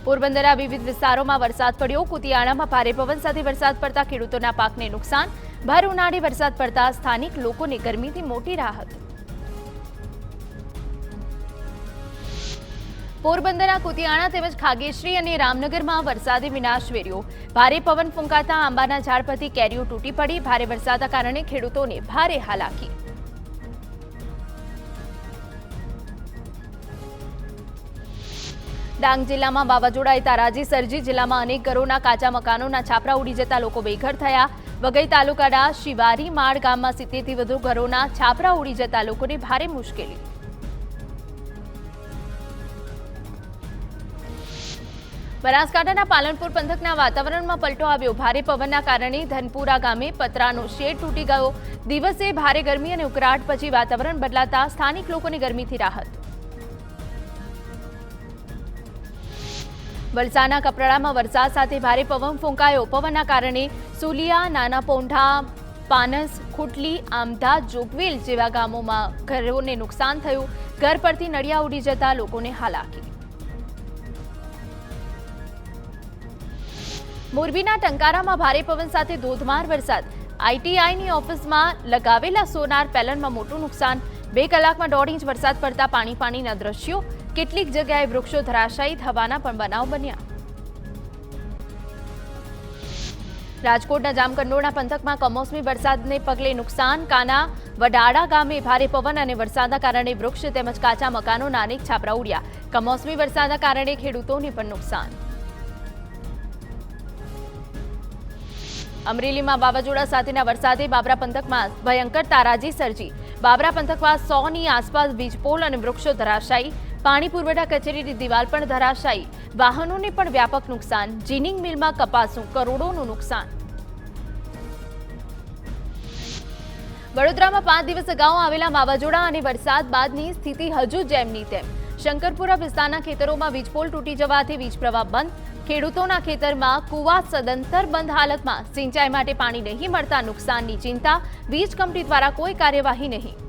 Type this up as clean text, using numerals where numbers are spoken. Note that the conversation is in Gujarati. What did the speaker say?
પોરબંદરના વિવિધ વિસ્તારોમાં વરસાદ પડ્યો. કુતિયાણામાં ભારે પવન સાથે વરસાદ પડતા ખેડૂતોના પાકને નુકસાન. ભર ઉનાળે વરસાદ પડતા સ્થાનિક લોકોને ગરમીથી મોટી રાહત. પોરબંદરના કુતિયાણા તેમજ ખાગેશ્રી અને રામનગરમાં વરસાદે વિનાશ વેર્યો. ભારે પવન ફૂંકાતા આંબાના ઝાડ પરથી કેરીઓ તૂટી પડી. ભારે વરસાદના કારણે ખેડૂતોને ભારે હાલાકી. ડાંગ જિલ્લામાં વાવાઝોડાએ તારાજી સર્જી. જિલ્લામાં અનેક ઘરોના કાચા મકાનોના છાપરા ઉડી જતા લોકો બેઘર થયા. વઘઈ તાલુકાના શિવારી માળ ગામમાં 70 થી વધુ ઘરોના છાપરા ઉડી જતા લોકોને ભારે મુશ્કેલી. બનાસકાંઠાના પાલનપુર પંથકના વાતાવરણમાં પલટો આવ્યો. ભારે પવનના કારણે ધનપુરા ગામે પતરાનો શેડ તૂટી ગયો. દિવસે ભારે ગરમી અને ઉકળાટ પછી વાતાવરણ બદલાતા સ્થાનિક લોકોને ગરમીથી રાહત. વલસાડના કપરાડામાં વરસાદ સાથે ભારે પવન ફૂંકાયો. પવનના કારણે સુલિયા, નાના પોંઢા, પાનસ, ખુટલી, આમધા, જોગવેલ જેવા ગામોમાં ઘરોને નુકસાન થયું. ઘર પરથી નળિયા ઉડી જતા લોકોને હાલાકી. મોરબીના ટંકારામાં ભારે પવન સાથે ધોધમાર વરસાદ. આઈટીઆઈની ઓફિસમાં લગાવેલા સોનાર પેનલમાં મોટું નુકસાન. 2 કલાકમાં 1.5 ઇંચ વરસાદ પડતા પાણીના દ્રશ્યો. કેટલીક જગ્યાએ વૃક્ષો ધરાશાયી થવાના પણ બનાવ બન્યા. રાજકોટના જામકંડોરણા પંથકમાં કમોસમી વરસાદને પગલે નુકસાન. કાના વડાડા ગામે ભારે પવન અને વરસાદના કારણે વૃક્ષ તેમજ કાચા મકાનોના અનેક છાપરા ઉડ્યા. કમોસમી વરસાદના કારણે ખેડૂતોને પણ નુકસાન. અમરેલીમાં વાવાઝોડા સાથેના વરસાદે બાબરા પંથકમાં ભયંકર તારાજી સર્જી. બાબરા પંથકમાં 100ની આસપાસ વીજપોલ અને વૃક્ષો ધરાશાયી. પાણી પુરવઠા કચેરીની દિવાલ પણ ધરાશાયી. વાહનોને પણ વ્યાપક નુકસાન. જીનિંગ મિલમાં કપાસનું કરોડોનું નુકસાન. વડોદરામાં 5 દિવસ અગાઉ આવેલા વાવાઝોડા અને વરસાદ બાદની સ્થિતિ હજુ જેમની તેમ. શંકરપુરા વિસ્તારના ખેતરોમાં વીજપોલ તૂટી જવાથી વીજ પ્રવાહ બંધ. ખેડૂતોના ખેતરમાં કુવા સદંતર બંધ હાલતમાં. સિંચાઈ માટે પાણી નહીં મળતા નુકસાનની ચિંતા. વીજ કંપની દ્વારા કોઈ કાર્યવાહી નહીં.